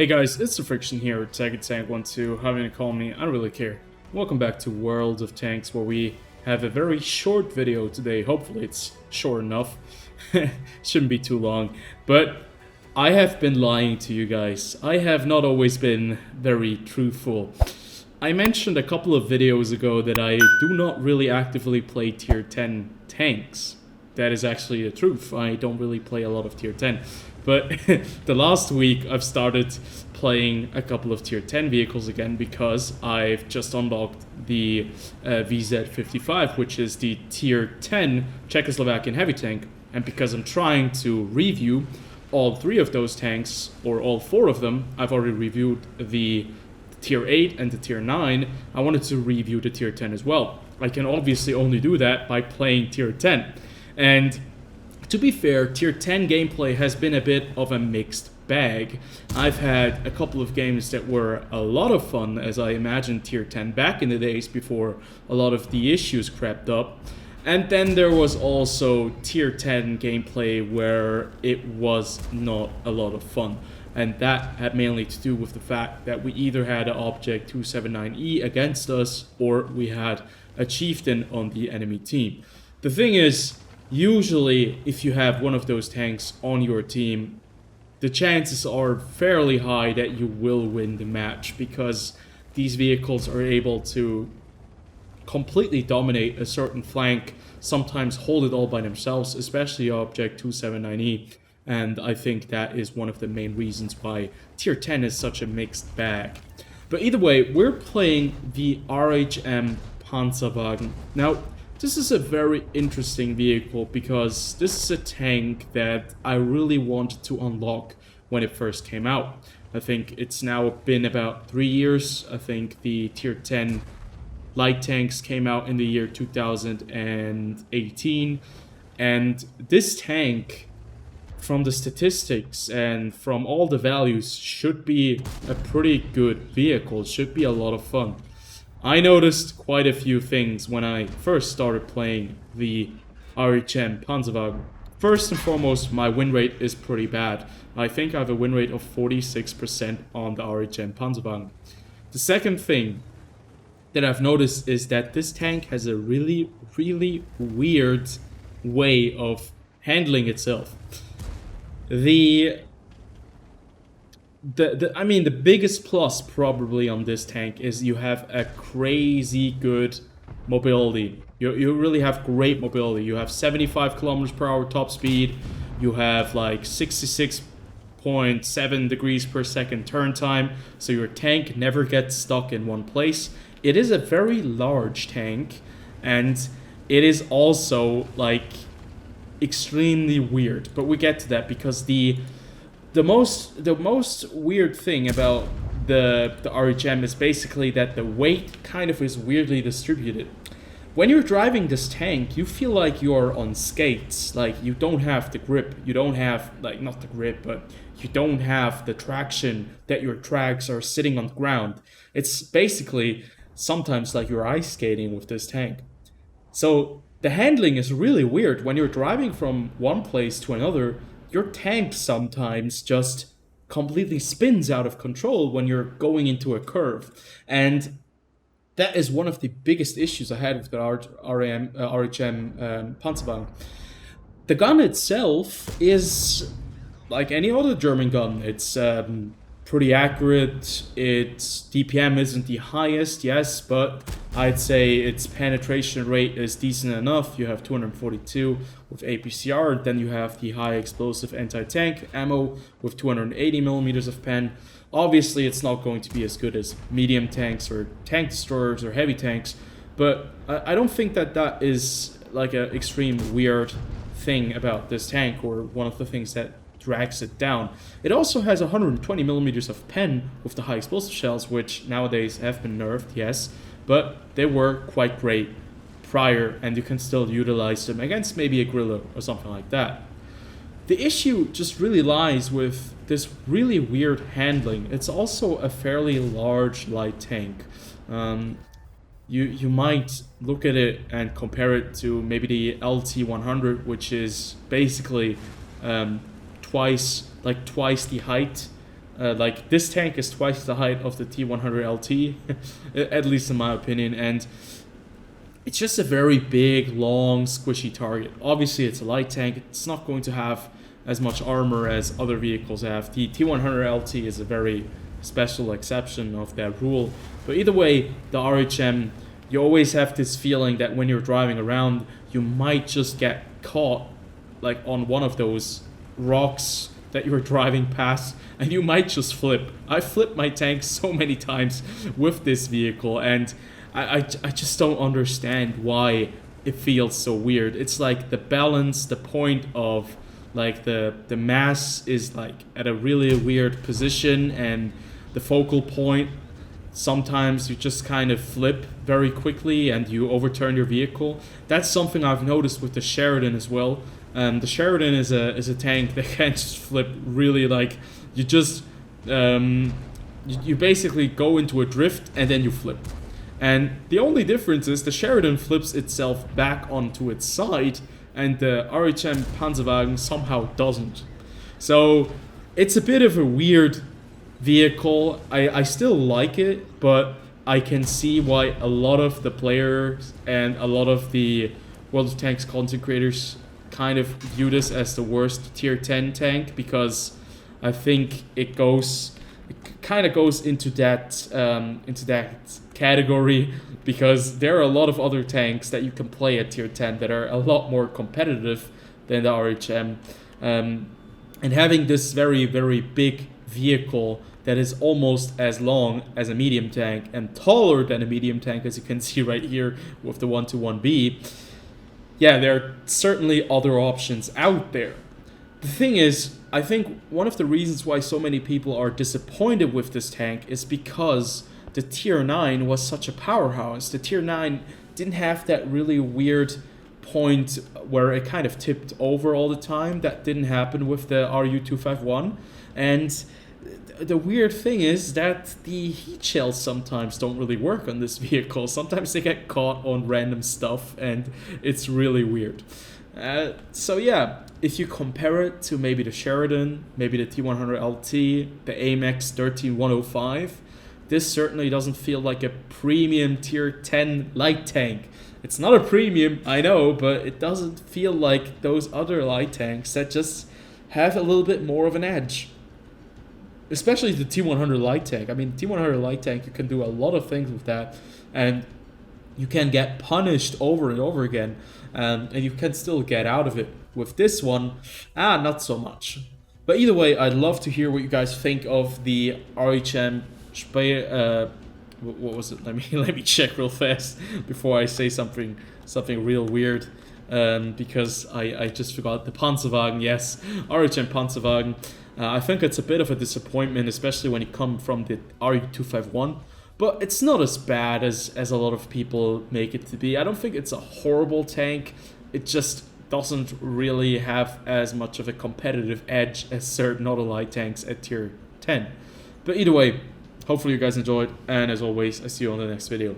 Hey guys, it's TheFrXion here, Tank12, however you call me, I don't really care. Welcome back to World of Tanks, where we have a very short video today. Hopefully it's short enough. Shouldn't be too long. But I have been lying to you guys. I have not always been very truthful. I mentioned a couple of videos ago that I do not really actively play tier 10 tanks. That is actually the truth. I don't really play a lot of tier 10. But the last week I've started playing a couple of tier 10 vehicles again because I've just unlocked the VZ55, which is the tier 10 Czechoslovakian heavy tank. And because I'm trying to review all three of those tanks, or all four of them, I've already reviewed the tier 8 and the tier 9, I wanted to review the tier 10 as well. I can obviously only do that by playing tier 10. And to be fair, tier 10 gameplay has been a bit of a mixed bag. I've had a couple of games that were a lot of fun, as I imagined tier 10 back in the days before a lot of the issues crept up. And then there was also tier 10 gameplay where it was not a lot of fun. And that had mainly to do with the fact that we either had an Object 279E against us, or we had a Chieftain on the enemy team. The thing is, usually, if you have one of those tanks on your team, the chances are fairly high that you will win the match, because these vehicles are able to completely dominate a certain flank, sometimes hold it all by themselves, especially Object 279E, and I think that is one of the main reasons why tier 10 is such a mixed bag. But either way, we're playing the RHM Panzerwagen. Now, this is a very interesting vehicle because this is a tank that I really wanted to unlock when it first came out. I think it's now been about 3 years. I think the tier 10 light tanks came out in the year 2018. And this tank, from the statistics and from all the values, should be a pretty good vehicle, should be a lot of fun. I noticed quite a few things when I first started playing the RHM Panzerwagen. First and foremost, my win rate is pretty bad. I think I have a win rate of 46% on the RHM Panzerwagen. The second thing that I've noticed is that this tank has a really weird way of handling itself. The biggest plus probably on this tank is you have a crazy good mobility. You really have great mobility. You have 75 kilometers per hour top speed. You have like 66.7 degrees per second turn time. So your tank never gets stuck in one place. It is a very large tank, and it is also like extremely weird. But we get to that because the most weird thing about the RHM is basically that the weight kind of is weirdly distributed. When you're driving this tank, you feel like you're on skates. Like, you don't have the grip. You don't have, like, not the grip, but you don't have the traction that your tracks are sitting on the ground. It's basically sometimes like you're ice skating with this tank. So the handling is really weird. When you're driving from one place to another, your tank sometimes just completely spins out of control when you're going into a curve. And that is one of the biggest issues I had with the RHM Panzerwagen. The gun itself is like any other German gun. It's pretty accurate. Its DPM isn't the highest, yes, but I'd say its penetration rate is decent enough. You have 242 with APCR, then you have the high explosive anti-tank ammo with 280 millimeters of pen. Obviously, it's not going to be as good as medium tanks or tank destroyers or heavy tanks, but I don't think that that is like an extreme weird thing about this tank, or one of the things that drags it down. It also has 120 millimeters of pen with the high explosive shells, which nowadays have been nerfed, yes, but they were quite great prior, and you can still utilize them against maybe a Griller or something like that. The issue just really lies with this really weird handling. It's also a fairly large light tank. You might look at it and compare it to maybe the LT100, which is basically twice the height Like, this tank is twice the height of the T100LT, at least in my opinion, and it's just a very big, long, squishy target. Obviously, it's a light tank. It's not going to have as much armor as other vehicles have. The T100LT is a very special exception of that rule. But either way, the RHM, you always have this feeling that when you're driving around, you might just get caught like on one of those rocks that you're driving past, and you might just flip. I flipped my tank so many times with this vehicle, and I just don't understand why it feels so weird. It's like the balance, the point of like the mass is like at a really weird position, and the focal point, sometimes you just kind of flip very quickly and you overturn your vehicle. That's something I've noticed with the Sheridan as well. The Sheridan is a tank that can just flip really, like, you just you basically go into a drift and then you flip. And the only difference is the Sheridan flips itself back onto its side, and the RHM Panzerwagen somehow doesn't. So it's a bit of a weird vehicle. I still like it, but I can see why a lot of the players and a lot of the World of Tanks content creators kind of view this as the worst tier 10 tank, because I think it kind of goes into that category, because there are a lot of other tanks that you can play at tier 10 that are a lot more competitive than the RHM, and having this very, very big vehicle that is almost as long as a medium tank and taller than a medium tank, as you can see right here with the 121B. Yeah, there are certainly other options out there. The thing is, I think one of the reasons why so many people are disappointed with this tank is because the tier 9 was such a powerhouse. The tier 9 didn't have that really weird point where it kind of tipped over all the time. That didn't happen with the RU251. And the weird thing is that the heat shells sometimes don't really work on this vehicle. Sometimes they get caught on random stuff, and it's really weird. So yeah, if you compare it to maybe the Sheridan, maybe the T100LT, the AMX 13105, this certainly doesn't feel like a premium tier 10 light tank. It's not a premium, I know, but it doesn't feel like those other light tanks that just have a little bit more of an edge. Especially the T100 light tank. I mean, T100 light tank, you can do a lot of things with that, and you can get punished over and over again, and you can still get out of it. With this one, not so much. But either way, I'd love to hear what you guys think of the RHM what was it? Let me check real fast before I say something real weird. Because I just forgot the Panzerwagen. Yes, RHM Panzerwagen. I think it's a bit of a disappointment, especially when you come from the RU251. But it's not as bad as a lot of people make it to be. I don't think it's a horrible tank. It just doesn't really have as much of a competitive edge as certain other light tanks at tier 10. But either way, hopefully you guys enjoyed, and as always, I see you on the next video.